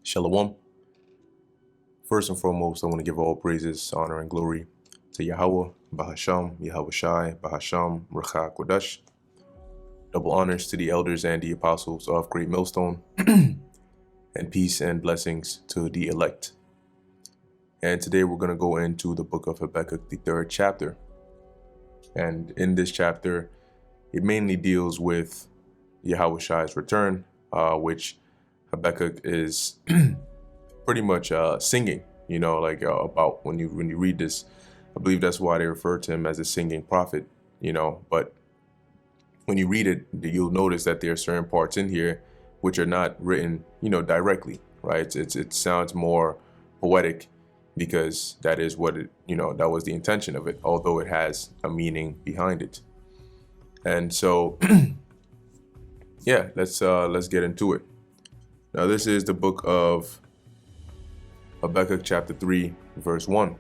Shalom. First and foremost, I want to give all praises, honor, and glory to Yahweh, Bahasham, Yahweh Shai, Bahasham, Rachak Kodesh. Double honors to the elders and the apostles of Great Millstone, and peace and blessings to the elect. And today we're going to go into the book of Habakkuk, the 3rd chapter. And in this chapter, it mainly deals with Yahweh Shai's return, which Habakkuk is pretty much singing, about when you read this. I believe that's why they refer to him as a singing prophet, but when you read it, you'll notice that there are certain parts in here which are not written, directly, right? It sounds more poetic because that is what it, that was the intention of it, although it has a meaning behind it. And so, yeah, let's get into it. Now, this is the book of Habakkuk Chapter 3, verse 1.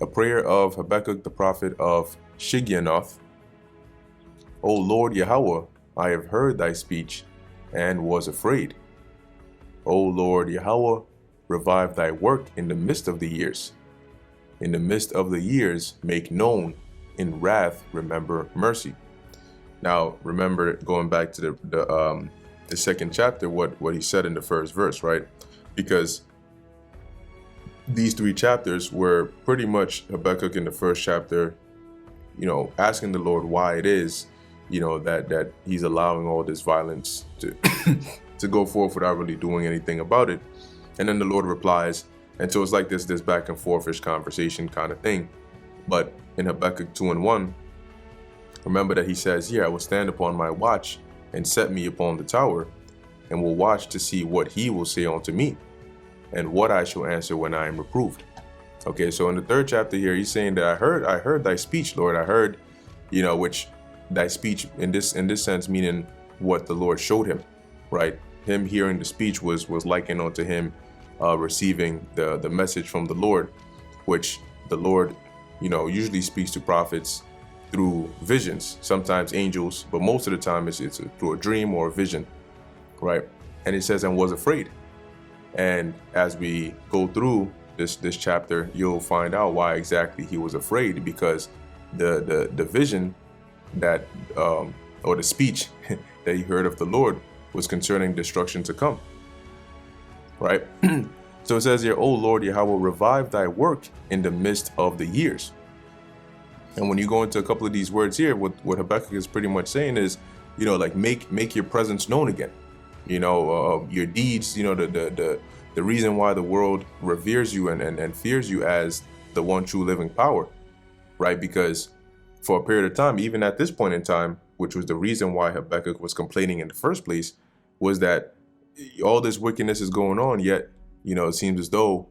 A prayer of Habakkuk the prophet of Shigionoth. O Lord Yahweh, I have heard thy speech and was afraid. O Lord Yahweh, revive thy work in the midst of the years. In the midst of the years, make known. In wrath, remember mercy. Now, remember, going back to the second chapter, what he said in the first verse, right? Because these three chapters were pretty much Habakkuk in the first chapter, asking the Lord why it is, that he's allowing all this violence to to go forth without really doing anything about it. And then the Lord replies, and so it's like this back and forthish conversation kind of thing. But in Habakkuk 2:1, remember that he says, I will stand upon my watch and set me upon the tower, and will watch to see what he will say unto me, and what I shall answer when I am reproved. Okay, so in the 3rd chapter here, he's saying that I heard thy speech, Lord. I heard, which thy speech in this sense, meaning what the Lord showed him, right? Him hearing the speech was likened unto him receiving the message from the Lord, which the Lord, usually speaks to prophets through visions, sometimes angels, but most of the time it's through a dream or a vision, right? And it says, and was afraid. And as we go through this chapter, you'll find out why exactly he was afraid, because the vision that or the speech that he heard of the Lord was concerning destruction to come, right? So it says here, O Lord Yahweh, revive thy work in the midst of the years. And when you go into a couple of these words here, what Habakkuk is pretty much saying is, make your presence known again. Your deeds, the reason why the world reveres you and fears you as the one true living power, right? Because for a period of time, even at this point in time, which was the reason why Habakkuk was complaining in the first place, was that all this wickedness is going on, yet, it seems as though,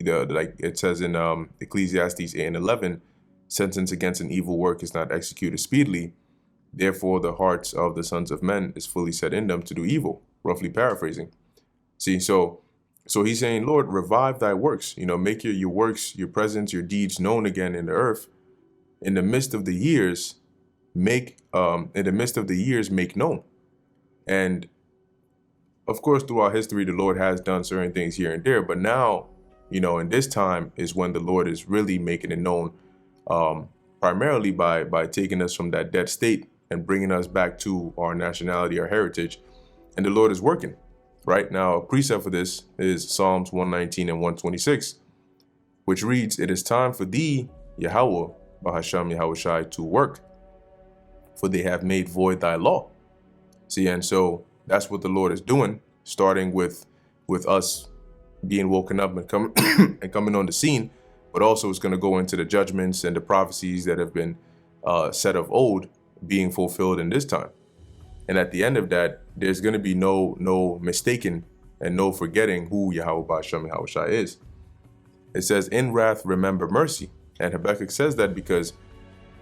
like it says in Ecclesiastes 8:11, sentence against an evil work is not executed speedily. Therefore, the hearts of the sons of men is fully set in them to do evil, roughly paraphrasing. See, so he's saying, Lord, revive thy works, make your works, your presence, your deeds known again in the earth. In the midst of the years, make known. And of course, throughout history, the Lord has done certain things here and there, but now, in this time is when the Lord is really making it known, primarily by taking us from that dead state and bringing us back to our nationality, our heritage. And the Lord is working. Right now, a precept for this is Psalms 119 and 126, which reads, it is time for thee, Yahweh, Bahasham Yahweh Shai, to work, for they have made void thy law. See, and so that's what the Lord is doing, starting with us being woken up and coming on the scene. But also it's going to go into the judgments and the prophecies that have been said of old being fulfilled in this time. And at the end of that, there's going to be no mistaking and no forgetting who Yahweh Ba'ashem Yahweh Shai is. It says, in wrath, remember mercy. And Habakkuk says that because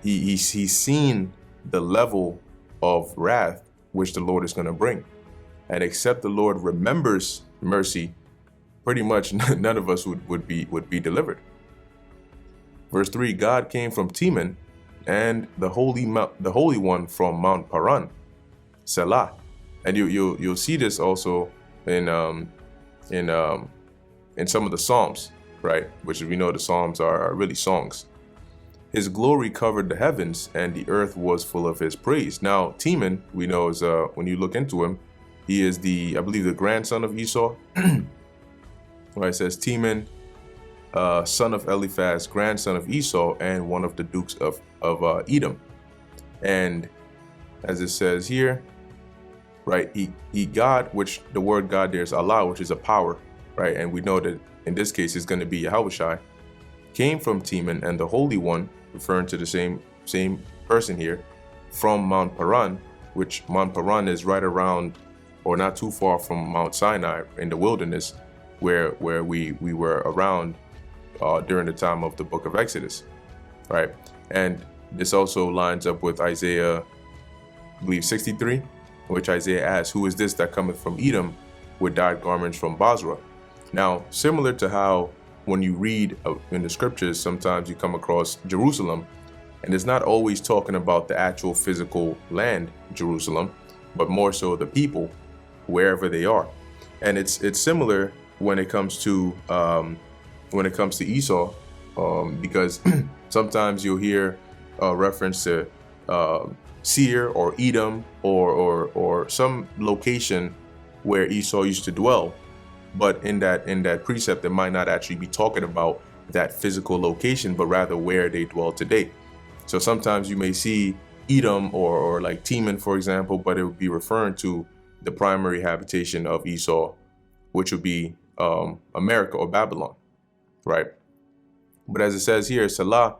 he's seen the level of wrath which the Lord is going to bring. And except the Lord remembers mercy, pretty much none of us would be delivered. Verse 3, God came from Teman, and the Holy One from Mount Paran, Selah. And you'll see this also in in some of the Psalms, right? Which we know the Psalms are really songs. His glory covered the heavens, and the earth was full of his praise. Now, Teman, we know, is when you look into him, he is I believe, the grandson of Esau. Right, it says Teman, son of Eliphaz, grandson of Esau, and one of the dukes of Edom. And as it says here, right, he God, which the word God there is Allah, which is a power, right? And we know that in this case it's going to be Yahushai, came from Teman, and the Holy One, referring to the same person here, from Mount Paran, which Mount Paran is right around or not too far from Mount Sinai in the wilderness, where we were around during the time of the book of Exodus, right? And this also lines up with Isaiah, I believe 63, which Isaiah asks, "Who is this that cometh from Edom with dyed garments from Basra?" Now, similar to how when you read in the scriptures, sometimes you come across Jerusalem, and it's not always talking about the actual physical land, Jerusalem, but more so the people, wherever they are. And it's similar when it comes to Esau, because sometimes you'll hear reference to Seir or Edom or some location where Esau used to dwell. But in that precept, it might not actually be talking about that physical location, but rather where they dwell today. So sometimes you may see Edom or like Teman, for example, but it would be referring to the primary habitation of Esau, which would be America or Babylon, right? But as it says here, Salah,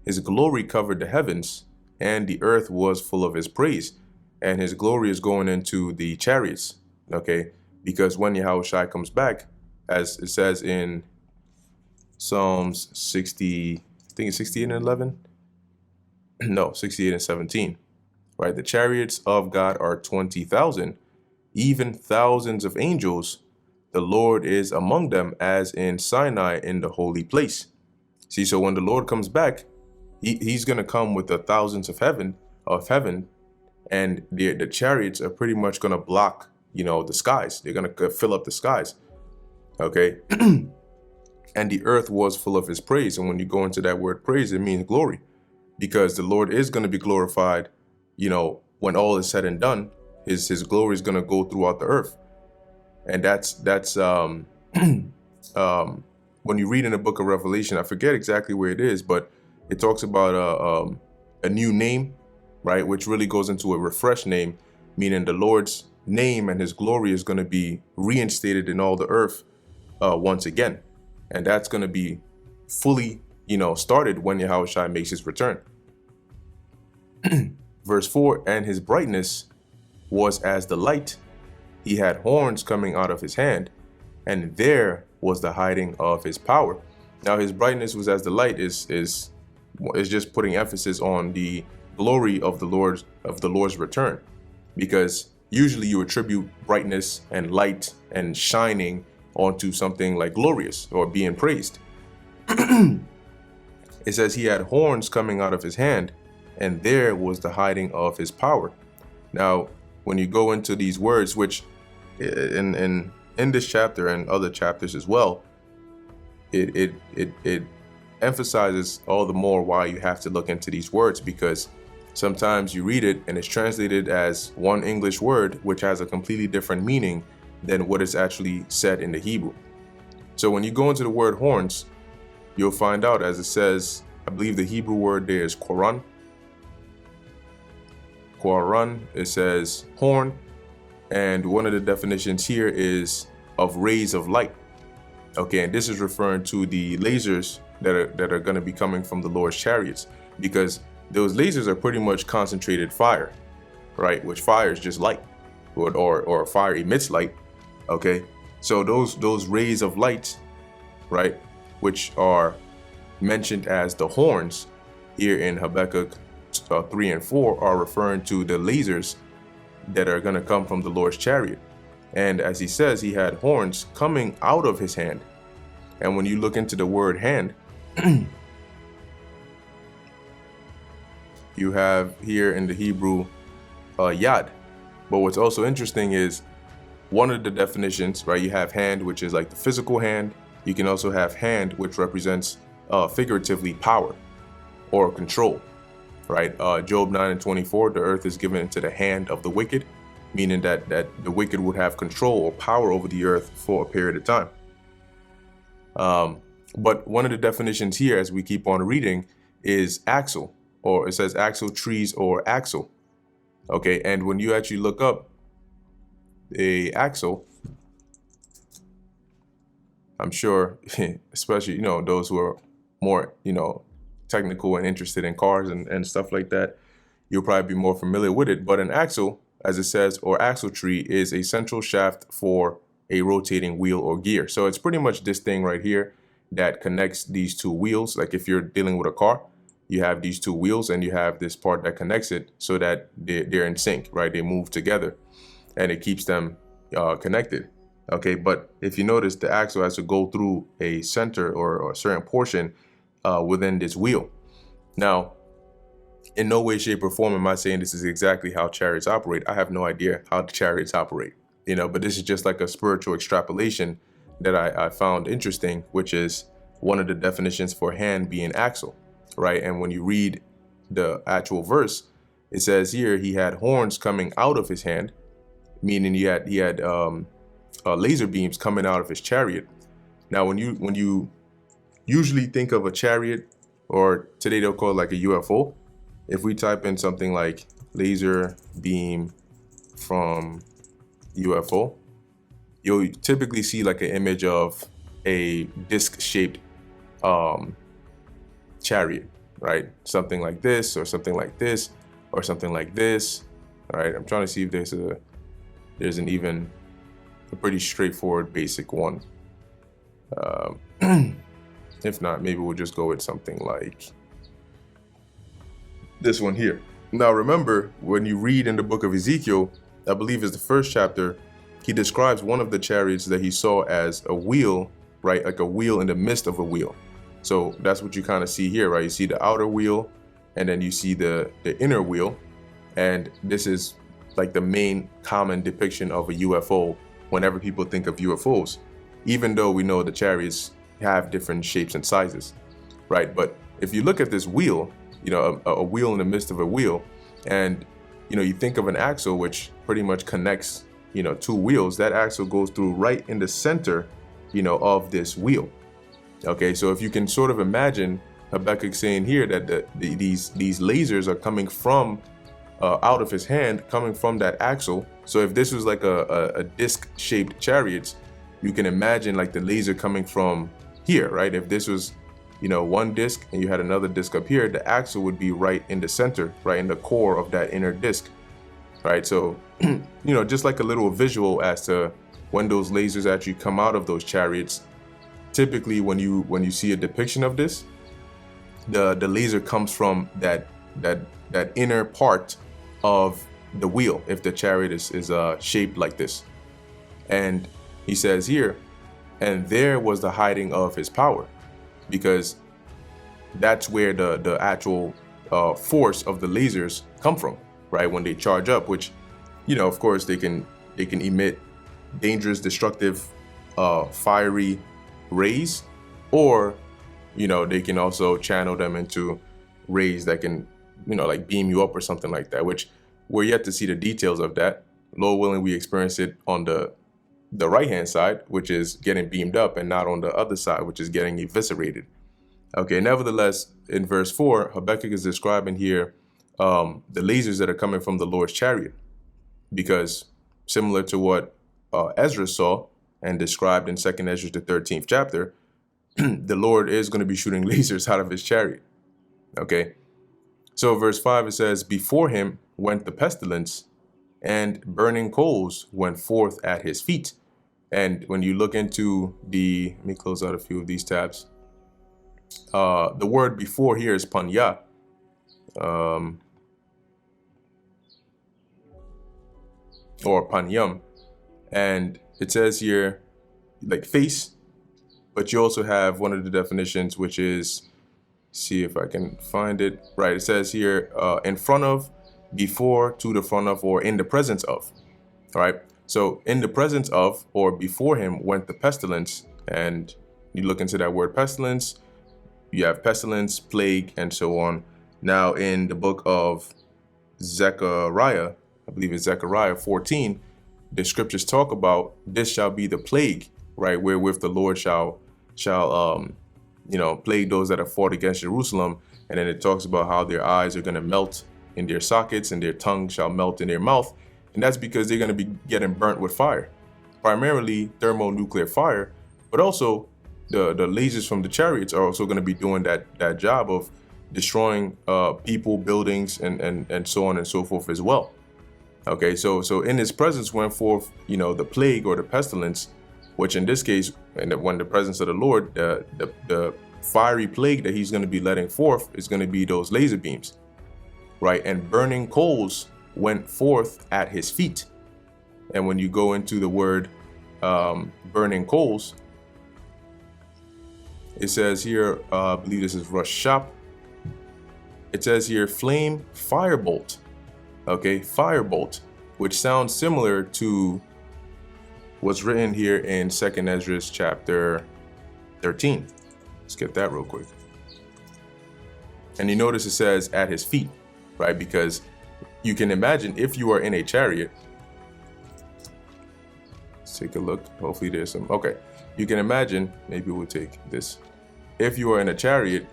his glory covered the heavens, and the earth was full of his praise. And his glory is going into the chariots, okay? Because when Yahushai comes back, as it says in Psalms 60, I think it's 68 and 11? No, 68 and 17, right? The chariots of God are 20,000, even thousands of angels. The Lord is among them, as in Sinai in the holy place. See, so when the Lord comes back, he's going to come with the thousands of heaven, and the chariots are pretty much going to block, the skies. They're going to fill up the skies. Okay. And the earth was full of his praise. And when you go into that word praise, it means glory, because the Lord is going to be glorified. When all is said and done, his glory is going to go throughout the earth. And that's when you read in the book of Revelation, I forget exactly where it is, but it talks about a new name, right? Which really goes into a refreshed name, meaning the Lord's name and his glory is going to be reinstated in all the earth once again. And that's going to be fully, started when Yahushua makes his return. Verse 4, and his brightness was as the light. He had horns coming out of his hand, and there was the hiding of his power. Now, his brightness was as the light is just putting emphasis on the glory of the Lord's return, because usually you attribute brightness and light and shining onto something like glorious or being praised. It says he had horns coming out of his hand, and there was the hiding of his power. Now, when you go into these words, which in this chapter and other chapters as well, it emphasizes all the more why you have to look into these words, because sometimes you read it and it's translated as one English word, which has a completely different meaning than what is actually said in the Hebrew. So when you go into the word horns, you'll find out, as it says, I believe the Hebrew word there is Quran. Quran, it says horn. And one of the definitions here is of rays of light. Okay, and this is referring to the lasers that are going to be coming from the Lord's chariots, because those lasers are pretty much concentrated fire, right? Which fire is just light, or fire emits light. Okay, so those rays of light, right, which are mentioned as the horns here in Habakkuk 3 and 4, are referring to the lasers that are going to come from the Lord's chariot. And as he says, he had horns coming out of his hand. And when you look into the word hand, you have here in the Hebrew yad. But what's also interesting is one of the definitions, right, you have hand, which is like the physical hand. You can also have hand, which represents figuratively power or control, right? Job 9:24, the earth is given into the hand of the wicked, meaning that the wicked would have control or power over the earth for a period of time. But one of the definitions here, as we keep on reading, is axle, or it says axle trees or axle. Okay, and when you actually look up a axle, I'm sure, especially, those who are more, technical and interested in cars and stuff like that, you'll probably be more familiar with it. But an axle, as it says, or axle tree, is a central shaft for a rotating wheel or gear. So it's pretty much this thing right here that connects these two wheels. Like if you're dealing with a car, you have these two wheels and you have this part that connects it so that they're in sync, right? They move together and it keeps them connected. Okay, but if you notice, the axle has to go through a center or a certain portion within this wheel. Now, in no way, shape, or form am I saying this is exactly how chariots operate. I have no idea how the chariots operate, but this is just like a spiritual extrapolation that I found interesting, which is one of the definitions for hand being axle, right? And when you read the actual verse, it says here he had horns coming out of his hand, meaning he had laser beams coming out of his chariot. Now, when you usually think of a chariot, or today they'll call it like a UFO, if we type in something like laser beam from UFO, you'll typically see like an image of a disc-shaped chariot, right? Something like this, or something like this, or something like this. All right, I'm trying to see if there's an even a pretty straightforward basic one. If not, maybe we'll just go with something like this one here. Now remember, when you read in the book of Ezekiel, I believe is the first chapter, he describes one of the chariots that he saw as a wheel, right? Like a wheel in the midst of a wheel. So that's what you kind of see here, right? You see the outer wheel, and then you see the inner wheel. And this is like the main common depiction of a UFO whenever people think of UFOs, even though we know the chariots have different shapes and sizes, right? But if you look at this wheel, a wheel in the midst of a wheel, and you think of an axle, which pretty much connects two wheels, that axle goes through right in the center of this wheel. Okay, so if you can sort of imagine Habakkuk saying here that these lasers are coming from out of his hand, coming from that axle. So if this was like a disc-shaped chariot, you can imagine like the laser coming from here, right? If this was one disc and you had another disc up here, the axle would be right in the center, right in the core of that inner disc, right? So just like a little visual as to when those lasers actually come out of those chariots. Typically when you see a depiction of this, the laser comes from that inner part of the wheel, if the chariot is shaped like this. And he says here, and there was the hiding of his power, because that's where the actual force of the lasers come from, right? When they charge up, which of course they can emit dangerous, destructive, fiery rays, or they can also channel them into rays that can like beam you up or something like that, which we're yet to see the details of that. Lord willing, we experience it on the right hand side, which is getting beamed up, and not on the other side, which is getting eviscerated. Okay, nevertheless, in verse 4, Habakkuk is describing here the lasers that are coming from the Lord's chariot, because similar to what Ezra saw and described in 2nd Ezra, the 13th chapter, the Lord is going to be shooting lasers out of his chariot. Okay, so verse 5, it says, before him went the pestilence, and burning coals went forth at his feet. And when you look into let me close out a few of these tabs. The word before here is panya. Or panyam. And it says here, like face, but you also have one of the definitions, which is, see if I can find it. Right, it says here, in front of, before, to the front of, or in the presence of. All right. So in the presence of, or before him, went the pestilence. And you look into that word pestilence, you have pestilence, plague, and so on. Now in the book of Zechariah, I believe it's Zechariah 14, the scriptures talk about this shall be the plague, right, wherewith the Lord shall plague those that have fought against Jerusalem. And then it talks about how their eyes are going to melt in their sockets and their tongue shall melt in their mouth. And that's because they're going to be getting burnt with fire, primarily thermonuclear fire, but also the lasers from the chariots are also going to be doing that job of destroying people, buildings, and so on and so forth as well. Okay, so in his presence went forth, the plague or the pestilence, which in this case, and when the presence of the Lord, the fiery plague that he's going to be letting forth is going to be those laser beams, right? And burning coals went forth at his feet. And when you go into the word burning coals, it says here, I believe this is Rashab. It says here, flame firebolt. Okay, firebolt, which sounds similar to what's written here in 2nd Ezra chapter 13. Let's get that real quick. And you notice it says at his feet, right? Because you can imagine if you are in a chariot. Let's take a look. Hopefully there's some. Okay. You can imagine, maybe we'll take this. If you are in a chariot,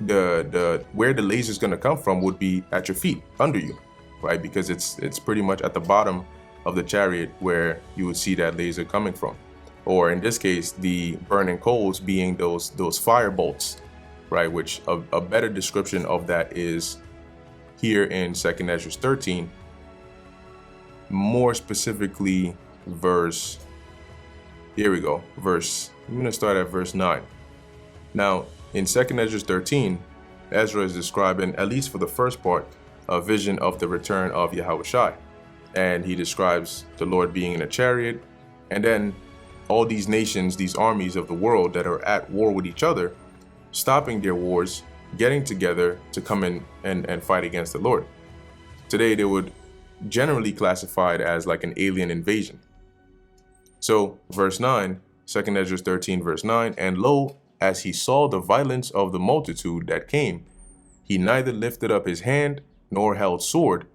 the where the laser is going to come from would be at your feet, under you, right? Because it's pretty much at the bottom of the chariot where you would see that laser coming from. Or in this case, the burning coals being those fire bolts, right? Which a better description of that is here in 2nd Ezra 13, more specifically verse, here we go, I'm going to start at verse 9. Now, in 2nd Ezra 13, Ezra is describing, at least for the first part, a vision of the return of Yahushua. And he describes the Lord being in a chariot, and then all these nations, these armies of the world that are at war with each other, stopping their wars, getting together to come in and fight against the Lord. Today, they would generally classify it as like an alien invasion. So, verse 9, 2nd Ezra 13, verse 9, and lo, as he saw the violence of the multitude that came, he neither lifted up his hand, nor held sword,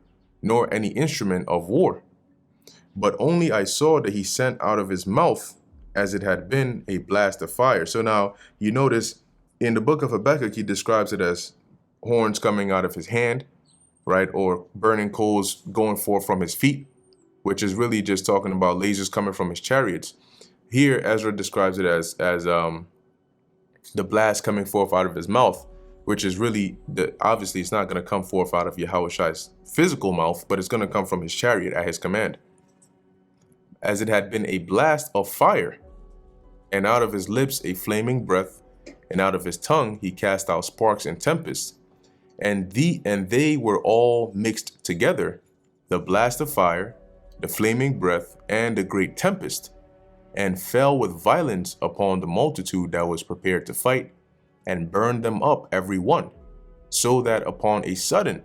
nor any instrument of war. But only I saw that he sent out of his mouth as it had been a blast of fire. So now you notice in the book of Habakkuk, he describes it as horns coming out of his hand, right? Or burning coals going forth from his feet, which is really just talking about lasers coming from his chariots. Here, Ezra describes it as the blast coming forth out of his mouth, which is really, obviously it's not going to come forth out of Yahushua's physical mouth, but it's going to come from his chariot at his command. As it had been a blast of fire, and out of his lips a flaming breath, and out of his tongue he cast out sparks and tempests, and they were all mixed together, the blast of fire, the flaming breath, and the great tempest, and fell with violence upon the multitude that was prepared to fight, and burned them up every one, so that upon a sudden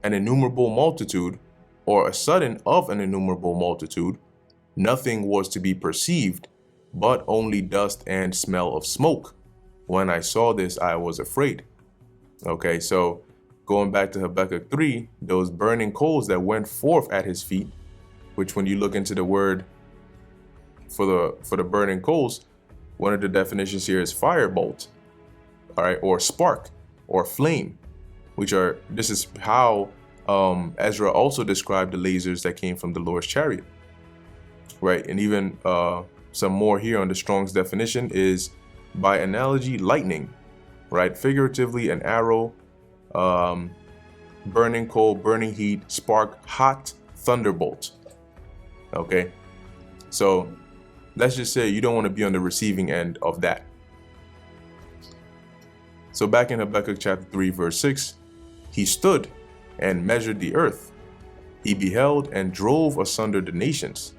an innumerable multitude, or a sudden of an innumerable multitude, nothing was to be perceived, but only dust and smell of smoke. When I saw this, I was afraid. Okay, so going back to Habakkuk 3, those burning coals that went forth at his feet, which when you look into the word for the burning coals, one of the definitions here is firebolt, all right, or spark or flame, this is how Ezra also described the lasers that came from the Lord's chariot, right? And even some more here on the Strong's definition is by analogy, lightning, right? Figuratively, an arrow, burning coal, burning heat, spark, hot, thunderbolt. Okay, so let's just say you don't want to be on the receiving end of that. So back in Habakkuk chapter 3, verse 6, he stood and measured the earth. He beheld and drove asunder the nations,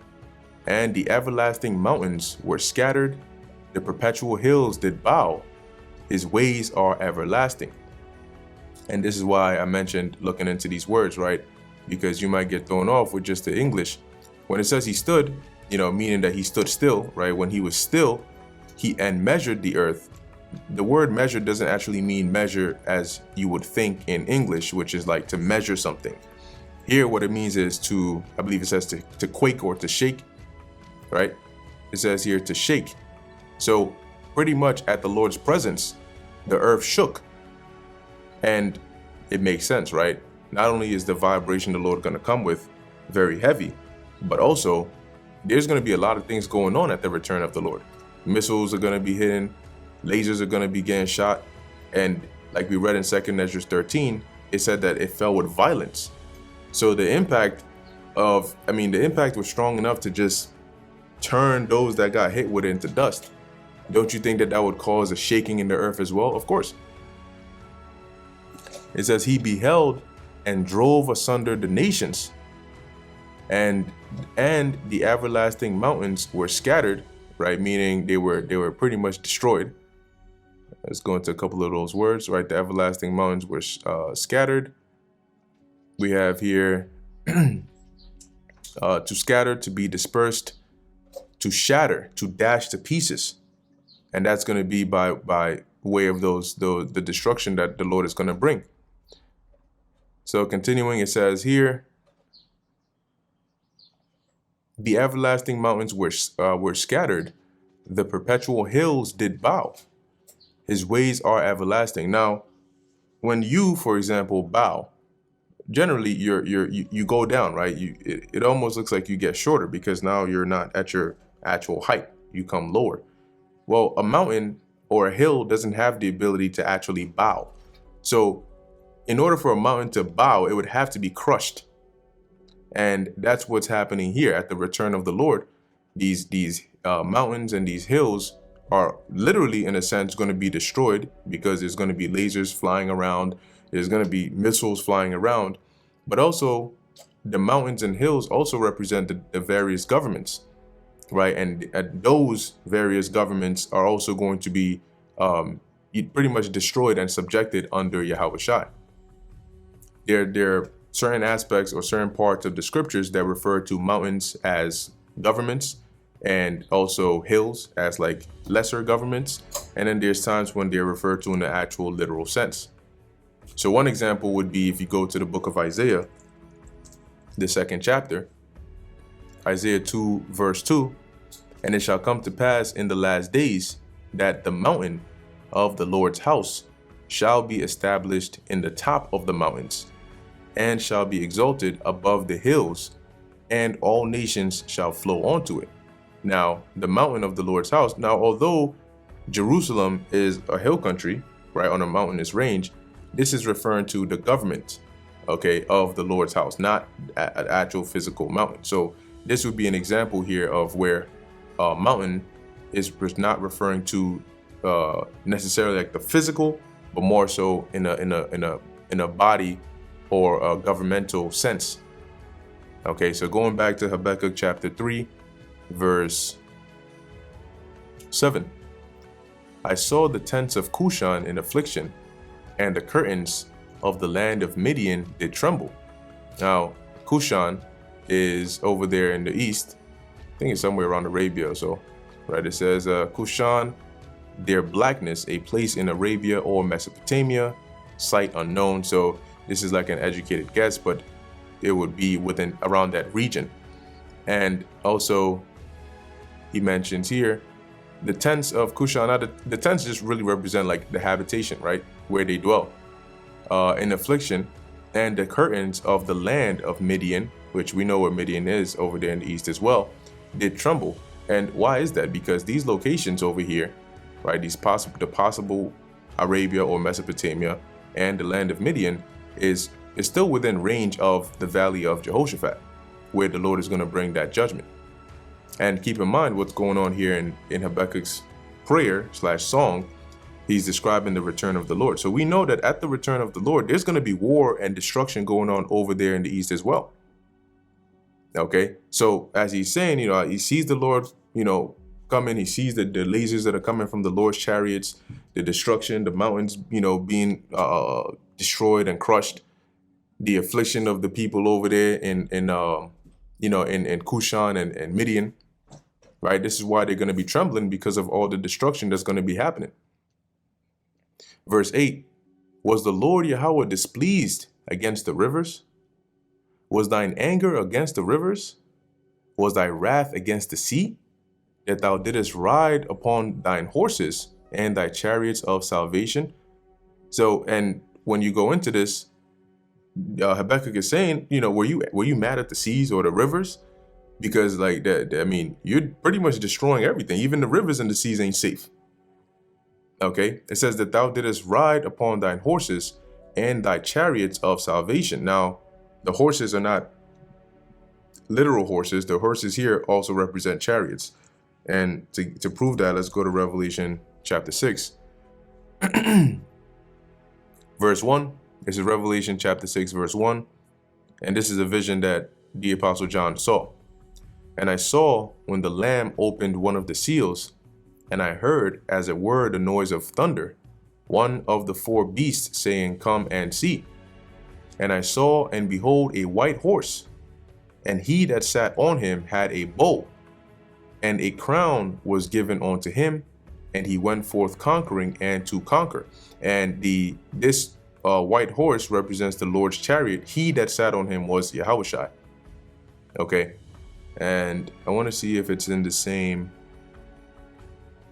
and the everlasting mountains were scattered. The perpetual hills did bow. His ways are everlasting. And this is why I mentioned looking into these words, right? Because you might get thrown off with just the English. When it says he stood, meaning that he stood still, right? When he was still, he and measured the earth. The word measure doesn't actually mean measure as you would think in English, which is like to measure something. Here, what it means is to, I believe it says to quake or to shake, right? It says here to shake. So pretty much at the Lord's presence, the earth shook. And it makes sense, right? Not only is the vibration the Lord going to come with very heavy, but also there's going to be a lot of things going on at the return of the Lord. Missiles are going to be hitting, lasers are going to be getting shot. And like we read in 2 Ezra 13, it said that it fell with violence. So the impact was strong enough to just turn those that got hit with it into dust. Don't you think that would cause a shaking in the earth as well? Of course. It says he beheld and drove asunder the nations, and the everlasting mountains were scattered, right? Meaning they were pretty much destroyed. Let's go into a couple of those words, right? The everlasting mountains were scattered. We have here to scatter, to be dispersed, to shatter, to dash to pieces. And that's going to be by way of the destruction that the Lord is going to bring. So continuing, it says here, the everlasting mountains were scattered, the perpetual hills did bow. His ways are everlasting. Now, when you, for example, bow, generally you go down, right? It almost looks like you get shorter because now you're not at your actual height. You come lower. Well, a mountain or a hill doesn't have the ability to actually bow. So in order for a mountain to bow, it would have to be crushed. And that's what's happening here at the return of the Lord. These mountains and these hills are literally, in a sense, going to be destroyed because there's going to be lasers flying around. There's going to be missiles flying around. But also, the mountains and hills also represent the various governments, right? And those various governments are also going to be pretty much destroyed and subjected under Yahweh Shai. There are certain aspects or certain parts of the scriptures that refer to mountains as governments and also hills as like lesser governments. And then there's times when they're referred to in the actual literal sense. So one example would be if you go to the book of Isaiah, the 2nd chapter, Isaiah 2 verse 2, and it shall come to pass in the last days that the mountain of the Lord's house shall be established in the top of the mountains, and shall be exalted above the hills, and all nations shall flow onto it. Now, the mountain of the Lord's house. Now, although Jerusalem is a hill country, right, on a mountainous range, this is referring to the government, okay, of the Lord's house, not an actual physical mountain. So this would be an example here of where a mountain is not referring to necessarily like the physical, but more so in a body or a governmental sense. Okay, so going back to Habakkuk chapter 3, verse 7. I saw the tents of Cushan in affliction, and the curtains of the land of Midian did tremble. Now, Cushan is over there in the east. I think it's somewhere around Arabia or so, right? It says, Cushan, their blackness, a place in Arabia or Mesopotamia, site unknown. So this is like an educated guess, but it would be within around that region. And also, he mentions here the tents of Cushan. Now, the tents just really represent like the habitation, right, where they dwell in affliction, and the curtains of the land of Midian, which we know where Midian is over there in the east as well, did tremble. And why is that? Because these locations over here, right, the possible Arabia or Mesopotamia and the land of Midian is still within range of the valley of Jehoshaphat, where the Lord is going to bring that judgment. And keep in mind what's going on here in Habakkuk's prayer / song. He's describing the return of the Lord. So we know that at the return of the Lord, there's going to be war and destruction going on over there in the east as well. Okay, so as he's saying, he sees the Lord, coming. He sees the lasers that are coming from the Lord's chariots, the destruction, the mountains, being destroyed and crushed, the affliction of the people over there in in Cushan and Midian, right? This is why they're going to be trembling, because of all the destruction that's going to be happening. Verse 8, was the Lord Yahweh displeased against the rivers? Was thine anger against the rivers? Was thy wrath against the sea? That thou didst ride upon thine horses and thy chariots of salvation? So, and when you go into this, Habakkuk is saying, were you mad at the seas or the rivers? Because like that, I mean, you're pretty much destroying everything. Even the rivers and the seas ain't safe. Okay, it says that thou didst ride upon thine horses and thy chariots of salvation. Now, the horses are not literal horses. The horses here also represent chariots. And to prove that, let's go to Revelation chapter 6. Verse 1. This is Revelation chapter 6, verse 1. And this is a vision that the Apostle John saw. And I saw when the Lamb opened one of the seals, and I heard, as it were, the noise of thunder, one of the four beasts saying, come and see. And I saw, and behold, a white horse, and he that sat on him had a bow, and a crown was given unto him, and he went forth conquering and to conquer. And this white horse represents the Lord's chariot. He that sat on him was Yahushua. Okay, and I want to see if it's in the same.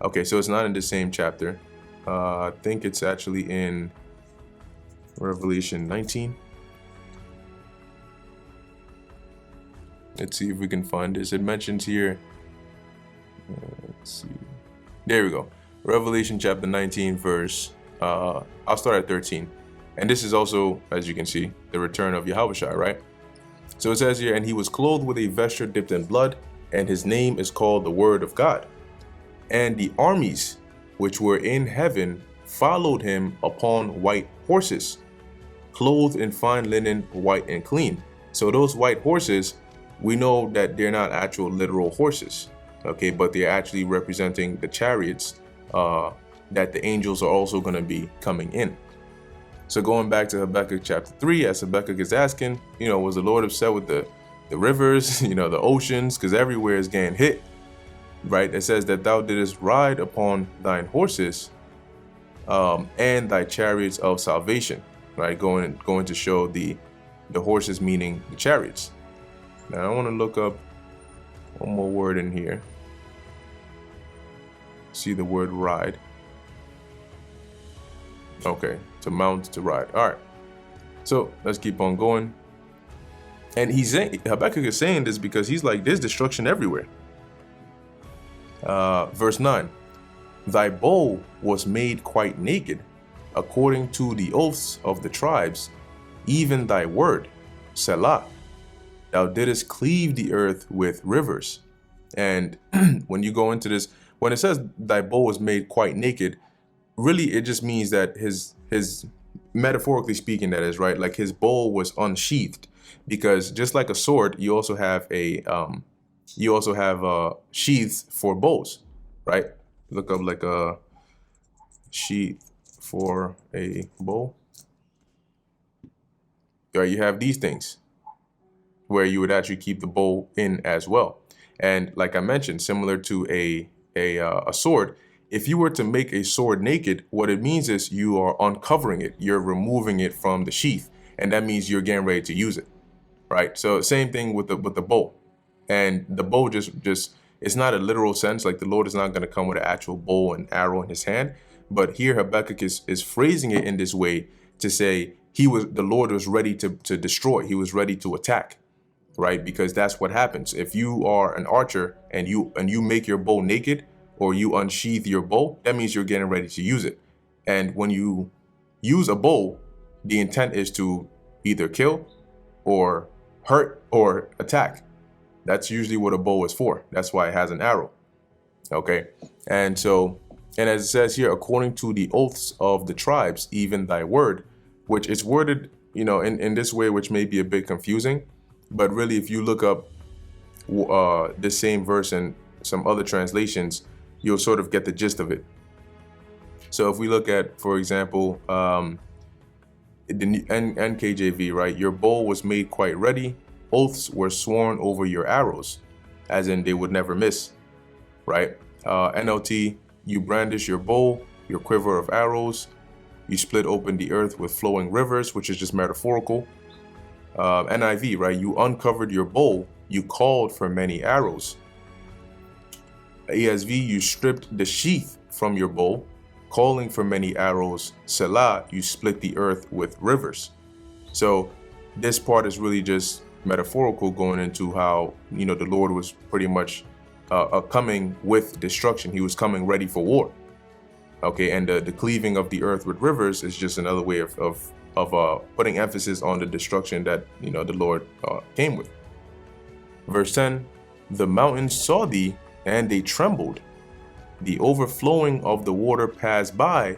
Okay, so it's not in the same chapter. I think it's actually in Revelation 19. Let's see if we can find this. It mentions here. Let's see. There we go. Revelation chapter 19, verse. I'll start at 13. And this is also, as you can see, the return of Yahushua, right? So it says here, and he was clothed with a vesture dipped in blood, and his name is called the Word of God. And the armies which were in heaven followed him upon white horses, clothed in fine linen, white and clean. So those white horses, we know that they're not actual literal horses, okay, but they're actually representing the chariots that the angels are also going to be coming in. So going back to Habakkuk chapter 3, as Habakkuk is asking, was the Lord upset with the rivers, the oceans, because everywhere is getting hit. Right, it says that thou didst ride upon thine horses and thy chariots of salvation. Right, going to show the horses, meaning the chariots. Now I want to look up one more word in here. See the word ride. Okay, to mount, to ride. All right, so let's keep on going. And Habakkuk is saying this because he's like, there's destruction everywhere. Verse 9, thy bow was made quite naked, according to the oaths of the tribes, even thy word, Selah. Thou didst cleave the earth with rivers. And when you go into this, when it says thy bow was made quite naked, really it just means that his metaphorically speaking, that is, right, like his bow was unsheathed, because just like a sword, you also have sheaths for bows, right? Look up like a sheath for a bow. Right, you have these things where you would actually keep the bow in as well. And like I mentioned, similar to a sword, if you were to make a sword naked, what it means is you are uncovering it. You're removing it from the sheath, and that means you're getting ready to use it, right? So same thing with the bow. And the bow just it's not a literal sense, like the Lord is not going to come with an actual bow and arrow in his hand. But here Habakkuk is phrasing it in this way to say the Lord was ready to destroy. He was ready to attack, right? Because that's what happens. If you are an archer and you make your bow naked, or you unsheath your bow, that means you're getting ready to use it. And when you use a bow, the intent is to either kill or hurt or attack. That's usually what a bow is for. That's why it has an arrow. Okay. And as it says here, according to the oaths of the tribes, even thy word, which is worded, in this way, which may be a bit confusing, but really, if you look up the same verse in some other translations, you'll sort of get the gist of it. So if we look at, for example, the NKJV, right? Your bow was made quite ready. Oaths were sworn over your arrows, as in they would never miss, right? NLT, you brandish your bow, your quiver of arrows. You split open the earth with flowing rivers, which is just metaphorical. NIV, right? You uncovered your bow, you called for many arrows. ESV, you stripped the sheath from your bow, calling for many arrows. Selah, you split the earth with rivers. So this part is really just metaphorical, going into how, the Lord was pretty much coming with destruction. He was coming ready for war. Okay, and the cleaving of the earth with rivers is just another way of putting emphasis on the destruction that the Lord came with. Verse 10, the mountains saw thee, and they trembled. The overflowing of the water passed by.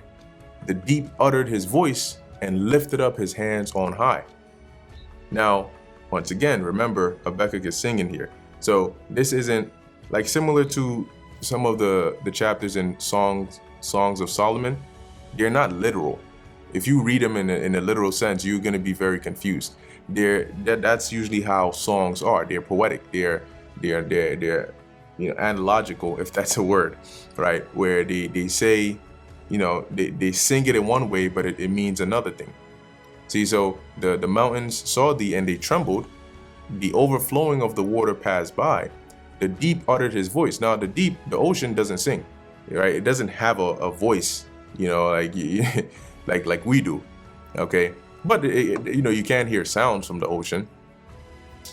The deep uttered his voice and lifted up his hands on high. Now, once again, remember, Habakkuk is singing here. So this isn't like similar to some of the chapters in Songs of Solomon. They're not literal. If you read them in a literal sense, you're going to be very confused. That's usually how songs are. They're poetic. They're analogical, if that's a word, right? Where they say, they sing it in one way, but it means another thing. See, so the mountains saw thee and they trembled. The overflowing of the water passed by. The deep uttered his voice. Now the ocean doesn't sing, right? It doesn't have a voice, like we do. Okay. But you can hear sounds from the ocean.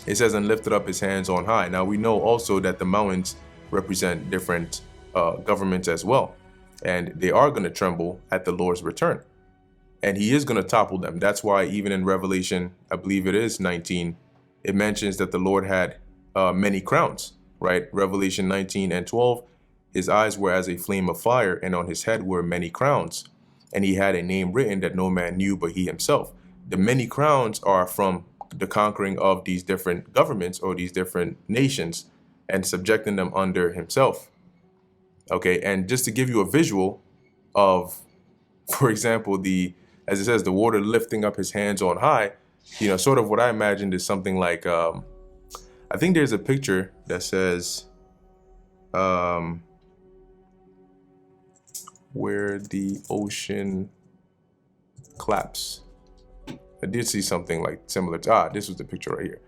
It says, and lifted up his hands on high. Now we know also that the mountains represent different governments as well. And they are going to tremble at the Lord's return. And he is going to topple them. That's why even in Revelation, I believe it is 19, it mentions that the Lord had many crowns, right? Revelation 19 and 12, his eyes were as a flame of fire, and on his head were many crowns. And he had a name written that no man knew but he himself. The many crowns are from the conquering of these different governments or these different nations and subjecting them under himself. Okay, and just to give you a visual of, for example, as it says, the water lifting up his hands on high, sort of what I imagined is something like, I think there's a picture that says, where the ocean claps. I did see something like similar to, this was the picture right here.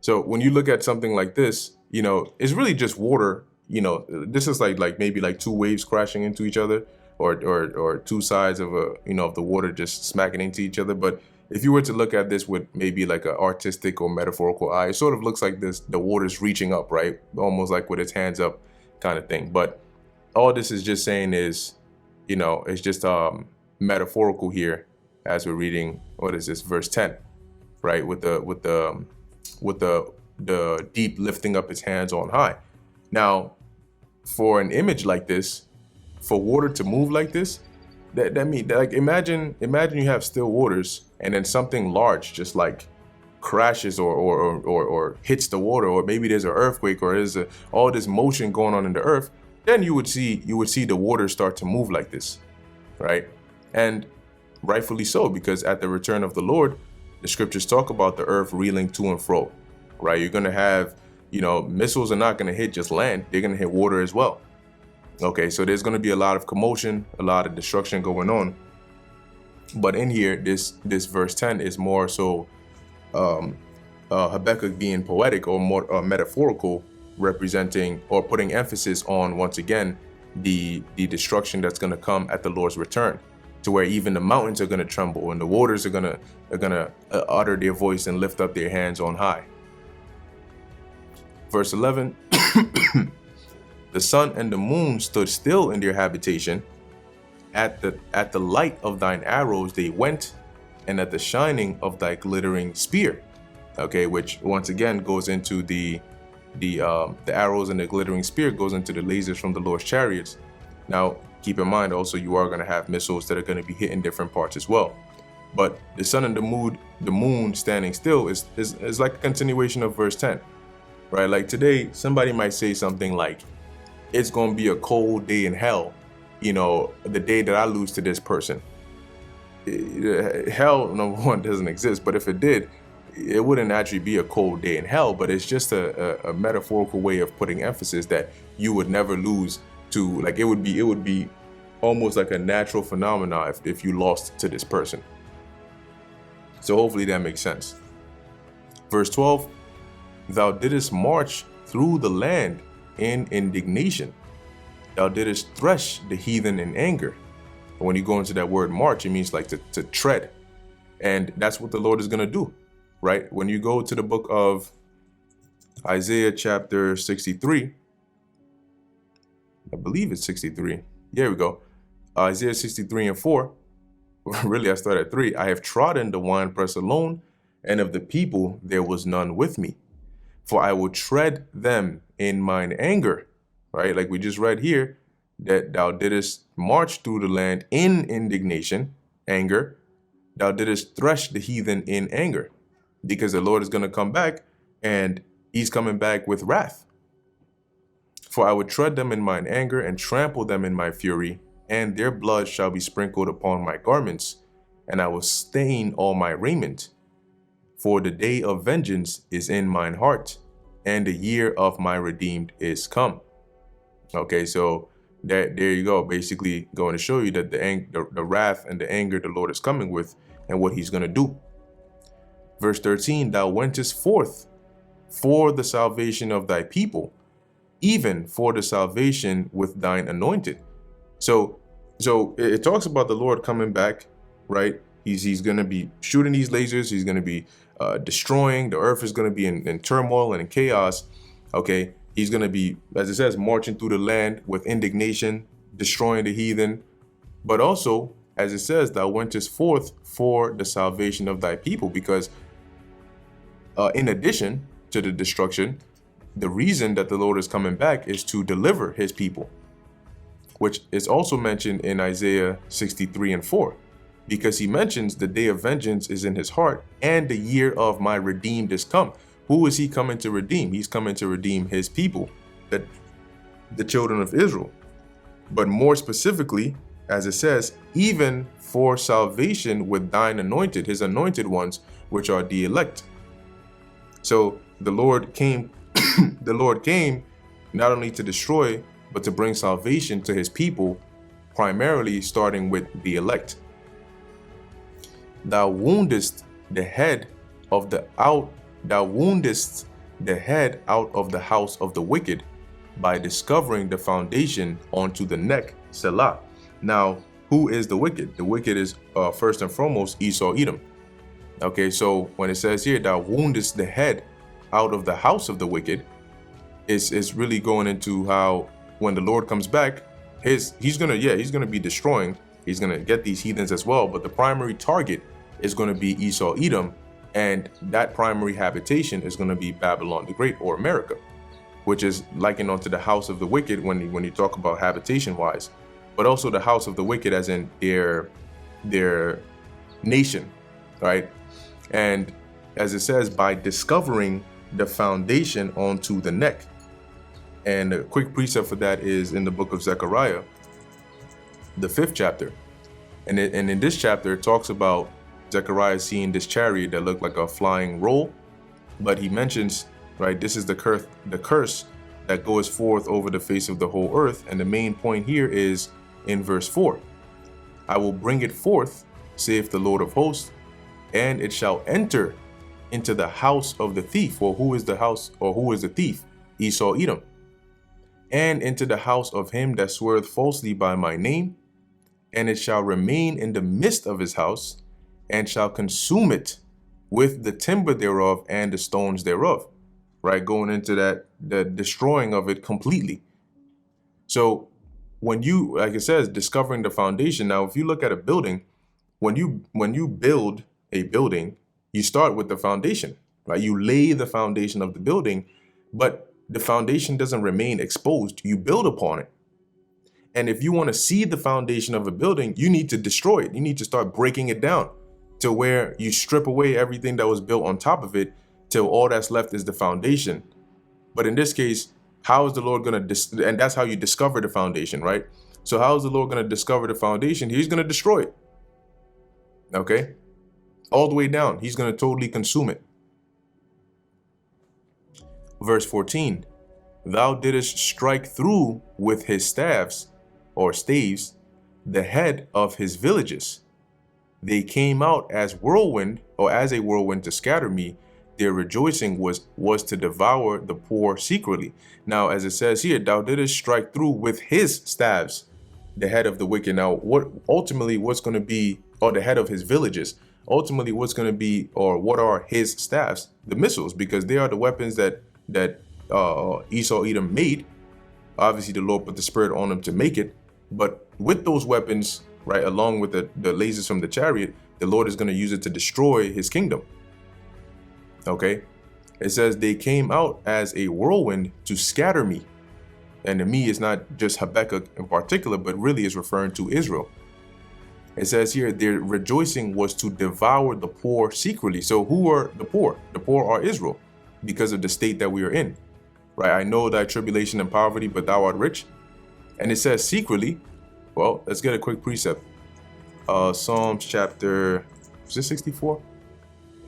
So when you look at something like this, it's really just water. This is like maybe like two waves crashing into each other, or two sides of of the water just smacking into each other. But if you were to look at this with maybe like an artistic or metaphorical eye, it sort of looks like the water's reaching up, right? Almost like with its hands up kind of thing. But all this is just saying is, it's just metaphorical here as we're reading, what is this, verse 10, right? With the deep lifting up his hands on high. Now, for an image like this, for water to move like this, that means, like, imagine you have still waters and then something large just like crashes or hits the water, or maybe there's an earthquake, or there's all this motion going on in the earth. Then you would see the water start to move like this, right? And rightfully so, because at the return of the Lord, the scriptures talk about the earth reeling to and fro, right? You're going to have, missiles are not going to hit just land. They're going to hit water as well. Okay, so there's going to be a lot of commotion, a lot of destruction going on. But in here, this verse 10 is more so Habakkuk being poetic or more metaphorical, representing or putting emphasis on, once again, the destruction that's going to come at the Lord's return, to where even the mountains are going to tremble and the waters are going to utter their voice and lift up their hands on high. Verse 11, the sun and the moon stood still in their habitation. At the light of thine arrows they went, and at the shining of thy glittering spear. Okay, which once again goes into the arrows and the glittering spear goes into the lasers from the Lord's chariots. Now, keep in mind also, you are going to have missiles that are going to be hitting different parts as well. But the sun and the moon standing still is like a continuation of verse 10, right? Like today, somebody might say something like, it's going to be a cold day in hell, the day that I lose to this person. Hell, number one, doesn't exist. But if it did, it wouldn't actually be a cold day in hell, but it's just a metaphorical way of putting emphasis that you would never lose to, like, it would be almost like a natural phenomenon if you lost to this person. So hopefully that makes sense. Verse 12, thou didst march through the land in indignation. Thou didst thresh the heathen in anger. When you go into that word march, it means like to tread. And that's what the Lord is going to do, right? When you go to the book of Isaiah chapter 63, I believe it's 63. Here we go. Isaiah 63 and 4. Really, I start at 3. I have trodden the winepress alone, and of the people there was none with me. For I will tread them in mine anger, right? Like we just read here, that thou didst march through the land in indignation, anger. Thou didst thresh the heathen in anger, because the Lord is going to come back, and he's coming back with wrath. For I would tread them in mine anger and trample them in my fury, and their blood shall be sprinkled upon my garments, and I will stain all my raiment. For the day of vengeance is in mine heart, and the year of my redeemed is come. Okay, so there you go. Basically going to show you that the wrath and the anger the Lord is coming with and what he's going to do. Verse 13, thou wentest forth for the salvation of thy people, even for the salvation with thine anointed. So it talks about the Lord coming back, right? He's going to be shooting these lasers. He's going to be destroying. The earth is going to be in turmoil and in chaos. Okay, he's going to be, as it says, marching through the land with indignation, destroying the heathen. But also, as it says, thou wentest forth for the salvation of thy people, because in addition to the destruction, the reason that the Lord is coming back is to deliver his people, which is also mentioned in Isaiah 63 and 4, because he mentions the day of vengeance is in his heart and the year of my redeemed is come. Who is he coming to redeem? He's coming to redeem his people, the children of Israel. But more specifically, as it says, even for salvation with thine anointed, his anointed ones, which are the elect. So the Lord came, the Lord came not only to destroy, but to bring salvation to his people, primarily starting with the elect. Thou woundest the head of the out, thou woundest the head out of the house of the wicked by discovering the foundation onto the neck, Selah. Now, who is the wicked? The wicked is first and foremost Esau, Edom. Okay, so when it says here, thou woundest the head out of the house of the wicked, it's really going into how when the Lord comes back, he's gonna be destroying. He's gonna get these heathens as well, but the primary target is going to be Esau, Edom, and that primary habitation is going to be Babylon the Great, or America, which is likened onto the house of the wicked when you talk about habitation wise, but also the house of the wicked as in their nation, right? And as it says, by discovering the foundation onto the neck. And a quick precept for that is in the book of Zechariah, the 5th chapter. And in this chapter, it talks about Zechariah seeing this chariot that looked like a flying roll, but he mentions, right, this is the curse that goes forth over the face of the whole earth. And the main point here is in verse 4. I will bring it forth, saith the Lord of hosts, and it shall enter into the house of the thief. Or who is the house, or who is the thief? Esau, Edom. And into the house of him that sweareth falsely by my name, and it shall remain in the midst of his house, and shall consume it with the timber thereof and the stones thereof. Right, going into that, the destroying of it completely. So when you, like it says, discovering the foundation. Now, if you look at a building, when you build a building, you start with the foundation, right? You lay the foundation of the building, but the foundation doesn't remain exposed. You build upon it. And if you want to see the foundation of a building, you need to destroy it. You need to start breaking it down to where you strip away everything that was built on top of it till all that's left is the foundation. But in this case, how is the Lord going to, and that's how you discover the foundation, right? So how is the Lord going to discover the foundation? He's going to destroy it. Okay? All the way down. He's going to totally consume it. Verse 14, thou didst strike through with his staves or staves the head of his villages. They came out as whirlwind or as a whirlwind to scatter me. Their rejoicing was to devour the poor secretly. Now, as it says here, thou didst strike through with his staves the head of the wicked. Now, what ultimately what's going to be, or the head of his villages, ultimately what's going to be, or what are his staves? The missiles, because they are the weapons that Esau Edom made. Obviously, the Lord put the spirit on them to make it. But with those weapons, right, along with the lasers from the chariot, the Lord is going to use it to destroy his kingdom. Okay, it says they came out as a whirlwind to scatter me. And the me is not just Habakkuk in particular, but really is referring to Israel. It says here, their rejoicing was to devour the poor secretly. So who are the poor? The poor are Israel, because of the state that we are in, right? I know thy tribulation and poverty, but thou art rich. And it says secretly. Well, let's get a quick precept. Psalms chapter, is it 64?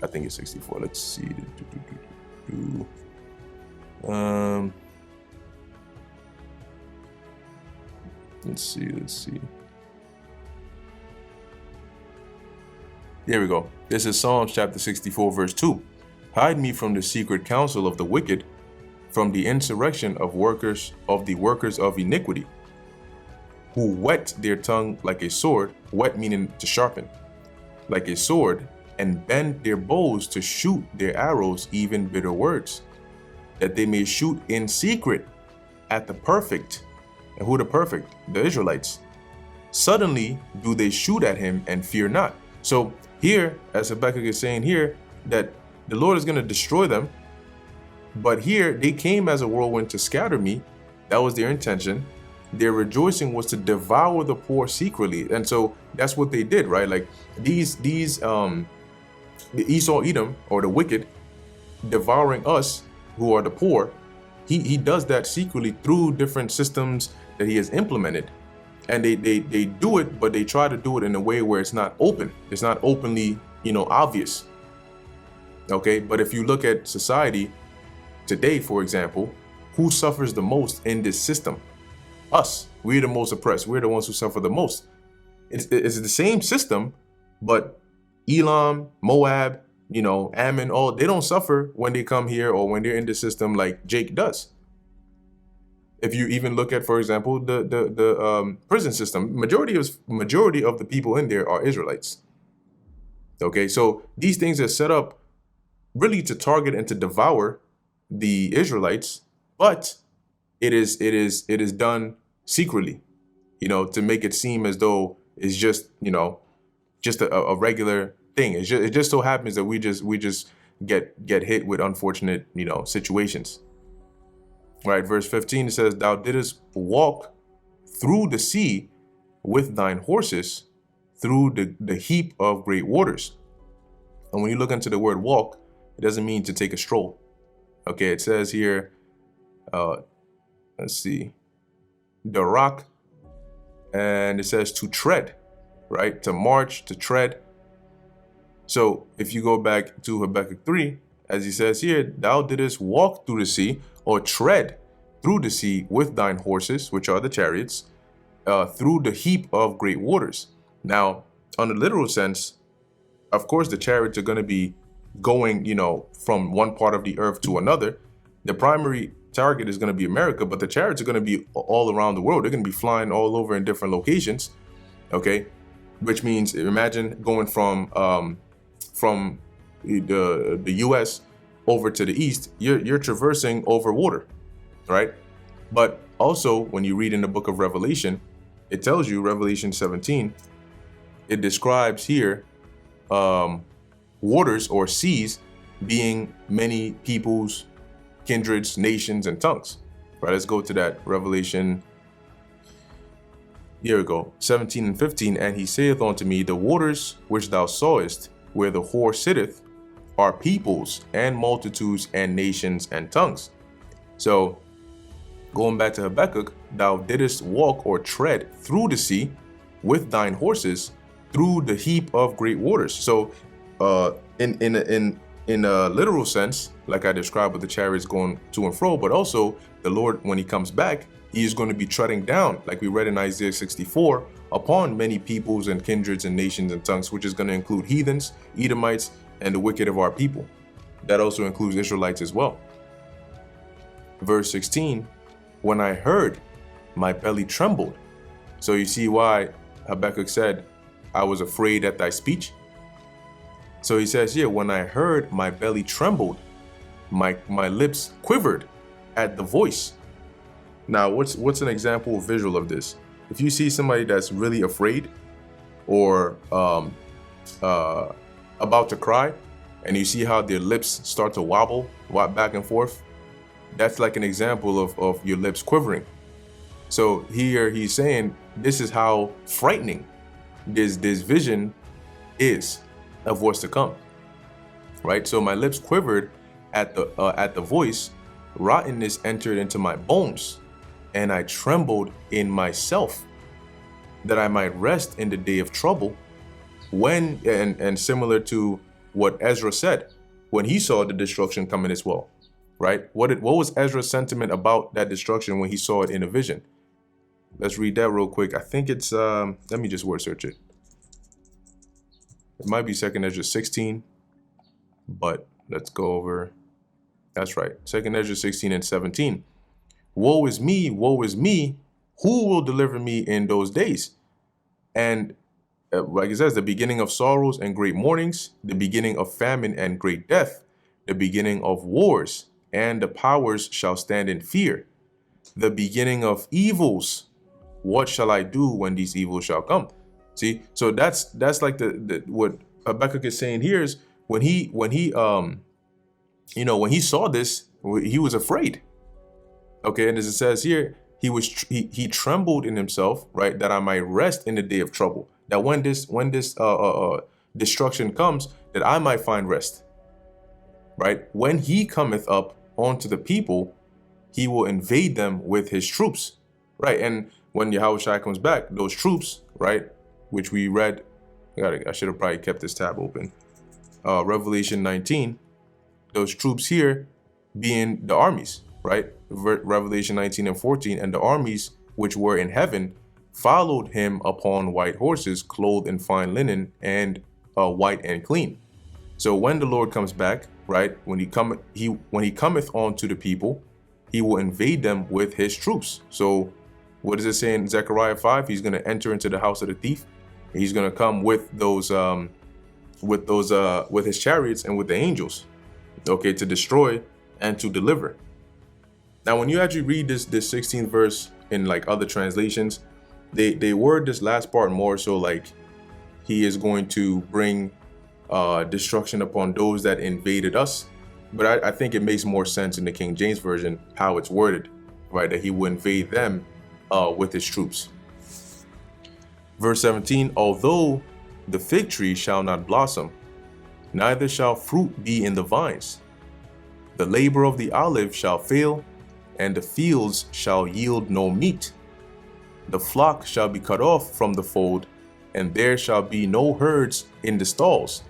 I think it's 64. Let's see. Let's see. Here we go. This is Psalms chapter 64, verse 2. Hide me from the secret counsel of the wicked, from the insurrection of the workers of iniquity, who whet their tongue like a sword, whet meaning to sharpen, like a sword, and bend their bows to shoot their arrows, even bitter words, that they may shoot in secret at the perfect. And who the perfect? The Israelites. Suddenly do they shoot at him and fear not. So here, as Habakkuk is saying here, that the Lord is going to destroy them. But here, they came as a whirlwind to scatter me. That was their intention. Their rejoicing was to devour the poor secretly. And so that's what they did, right? Like the Esau Edom, or the wicked, devouring us who are the poor. He does that secretly through different systems that he has implemented. And they do it, but they try to do it in a way where it's not open. It's not openly, obvious. Okay, but if you look at society today, for example, who suffers the most in this system? Us. We're the most oppressed. We're the ones who suffer the most. It's the same system, but Elam, Moab, Ammon, all, they don't suffer when they come here or when they're in the system like Jake does. If you even look at, for example, the prison system, majority of the people in there are Israelites. Okay, so these things are set up really to target and to devour the Israelites, but it is done secretly, to make it seem as though it's just just a regular thing. It just so happens that we just get hit with unfortunate situations. Right, verse 15, it says, thou didst walk through the sea with thine horses, through the heap of great waters. And when you look into the word walk, it doesn't mean to take a stroll. Okay, it says here, let's see, the rock, and it says to tread, right? To march, to tread. So if you go back to Habakkuk 3, as he says here, thou didst walk through the sea, or tread through the sea with thine horses, which are the chariots, through the heap of great waters. Now, on the literal sense, of course, the chariots are going to be going, from one part of the earth to another. The primary target is going to be America, but the chariots are going to be all around the world. They're going to be flying all over in different locations. Okay, which means imagine going from the U.S. over to the east. You're traversing over water, right? But also, when you read in the book of Revelation, it tells you, Revelation 17, it describes here waters or seas being many peoples, kindreds, nations, and tongues. Right, let's go to that. Revelation, here we go, 17 and 15. And he saith unto me, the waters which thou sawest, where the whore sitteth, are peoples and multitudes and nations and tongues. So going back to Habakkuk, thou didst walk or tread through the sea with thine horses through the heap of great waters. So in in a literal sense, like I described with the chariots going to and fro, but also the Lord, when he comes back, he is going to be treading down, like we read in Isaiah 64, upon many peoples and kindreds and nations and tongues, which is going to include heathens, Edomites, and the wicked of our people. That also includes Israelites as well. Verse 16, when I heard, my belly trembled. So you see why Habakkuk said, I was afraid at thy speech. So he says here, when I heard, my belly trembled, my lips quivered at the voice. Now, what's an example visual of this? If you see somebody that's really afraid or about to cry, and you see how their lips start to wobble back and forth, that's like an example of your lips quivering. So here he's saying this is how frightening this vision is of what's to come, right? So my lips quivered at the voice, rottenness entered into my bones, and I trembled in myself, that I might rest in the day of trouble. When and similar to what Ezra said when he saw the destruction coming as well, right? What was Ezra's sentiment about that destruction when he saw it in a vision? Let's read that real quick. I think it's let me just word search it. It might be 2 Ezra 16, but let's go over. That's right, 2 Ezra 16 and 17. Woe is me, who will deliver me in those days? And like it says, the beginning of sorrows and great mournings, the beginning of famine and great death, the beginning of wars, and the powers shall stand in fear. The beginning of evils, what shall I do when these evils shall come? See, so that's like the what Habakkuk is saying here is when he saw this, he was afraid. Okay, and as it says here, he trembled in himself, right, that I might rest in the day of trouble. That when this destruction comes, that I might find rest. Right? When he cometh up onto the people, he will invade them with his troops. Right? And when Yahushua comes back, those troops, right, which we read, I should have probably kept this tab open. Revelation 19, those troops here being the armies, right? Revelation 19 and 14, and the armies which were in heaven followed him upon white horses, clothed in fine linen, and white and clean. So when the Lord comes back, right, when he cometh onto the people, he will invade them with his troops. So what does it say in Zechariah 5? He's going to enter into the house of the thief. He's going to come with his chariots and with the angels, okay, to destroy and to deliver. Now, when you actually read this 16th verse in like other translations, they word this last part more so like he is going to bring destruction upon those that invaded us. But I think it makes more sense in the King James Version how it's worded, right? That he will invade them with his troops. Verse 17, although the fig tree shall not blossom, neither shall fruit be in the vines. The labor of the olive shall fail, and the fields shall yield no meat. The flock shall be cut off from the fold, and there shall be no herds in the stalls.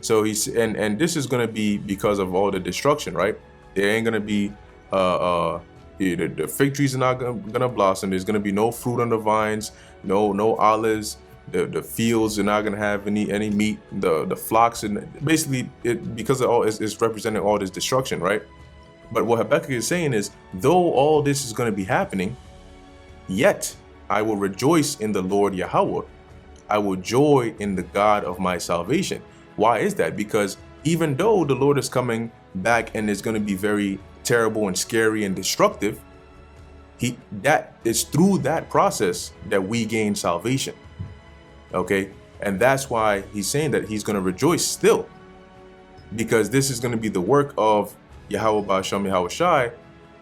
So and this is going to be because of all the destruction, right? There ain't going to be the fig trees are not going to blossom. There's going to be no fruit on the vines, no olives. The fields are not going to have any meat. The flocks, and basically because of all it's representing all this destruction, right? But what Habakkuk is saying is, though all this is going to be happening, yet I will rejoice in the Lord Yahweh. I will joy in the God of my salvation. Why is that? Because even though the Lord is coming back and is going to be very terrible and scary and destructive, that it's through that process that we gain salvation. Okay, and that's why he's saying that he's going to rejoice still, because this is going to be the work of Yahweh Ba'Shem Yahweh Shai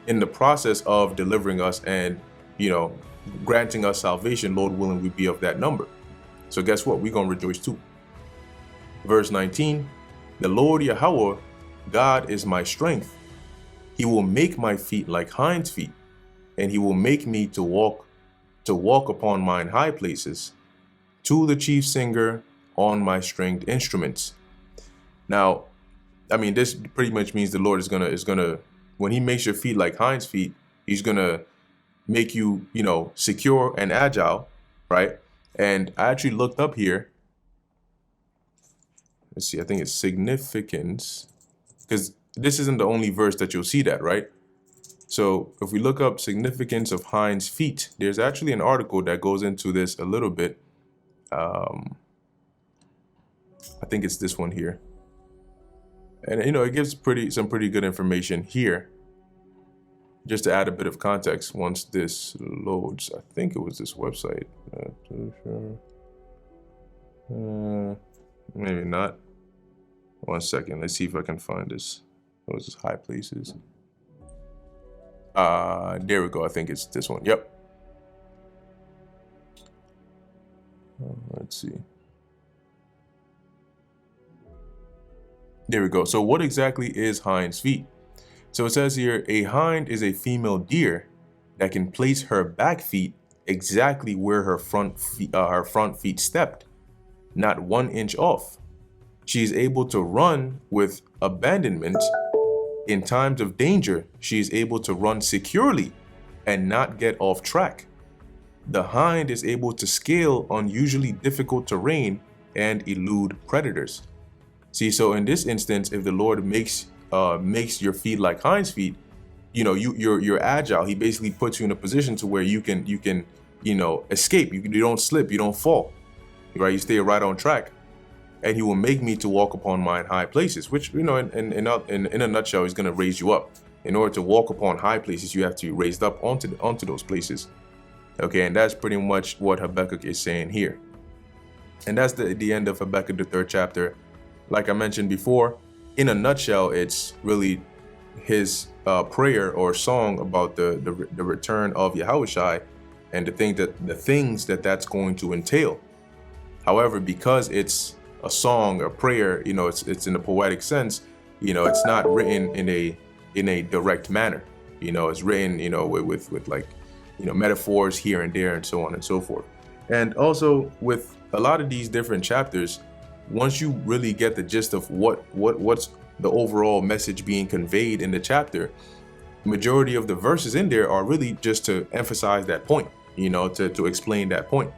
in the process of delivering us and, granting us salvation. Lord willing, we be of that number. So guess what? We're going to rejoice too. Verse 19, the Lord Yahweh, God is my strength. He will make my feet like hinds' feet, and he will make me to walk upon mine high places, to the chief singer on my stringed instruments. Now, I mean, this pretty much means the Lord is gonna when He makes your feet like hinds feet, He's gonna make you, you know, secure and agile, right? And I actually looked up here. Let's see, I think it's significance, because this isn't the only verse that you'll see that, right? So if we look up significance of hinds feet, there's actually an article that goes into this a little bit. I think it's this one here. And, you know, it gives some pretty good information here. Just to add a bit of context, once this loads, I think it was this website. Maybe not. 1 second. Let's see if I can find this. What was this? High places. There we go. I think it's this one. Yep. Let's see. There we go. So what exactly is hinds feet? So it says here, a hind is a female deer that can place her back feet exactly where her front feet stepped, not 1 inch off. She is able to run with abandonment. In times of danger, she is able to run securely and not get off track. The hind is able to scale unusually difficult terrain and elude predators. See, so in this instance, if the Lord makes your feet like hinds feet, you know, you're agile. He basically puts you in a position to where you can you know, escape. You don't slip, you don't fall, right? You stay right on track. And He will make me to walk upon mine high places, which, you know, in a nutshell, He's going to raise you up. In order to walk upon high places, you have to be raised up onto those places. Okay, and that's pretty much what Habakkuk is saying here. And that's the end of Habakkuk, the 3rd chapter. Like I mentioned before, in a nutshell, it's really his prayer or song about the return of Yahushai and the things that's going to entail. However, because it's a song, a prayer, you know, it's in a poetic sense, you know, it's not written in a direct manner. You know, it's written, you know, with like, you know, metaphors here and there and so on and so forth. And also with a lot of these different chapters, once you really get the gist of what's the overall message being conveyed in the chapter, majority of the verses in there are really just to emphasize that point, you know, to explain that point.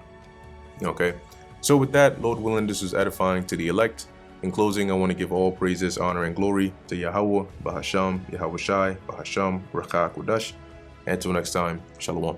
Okay. So with that, Lord willing, this is edifying to the elect. In closing, I want to give all praises, honor, and glory to Yahweh, Bahasham, Yahushai, Bahasham, Rakha Kodash. Until next time, Shalom.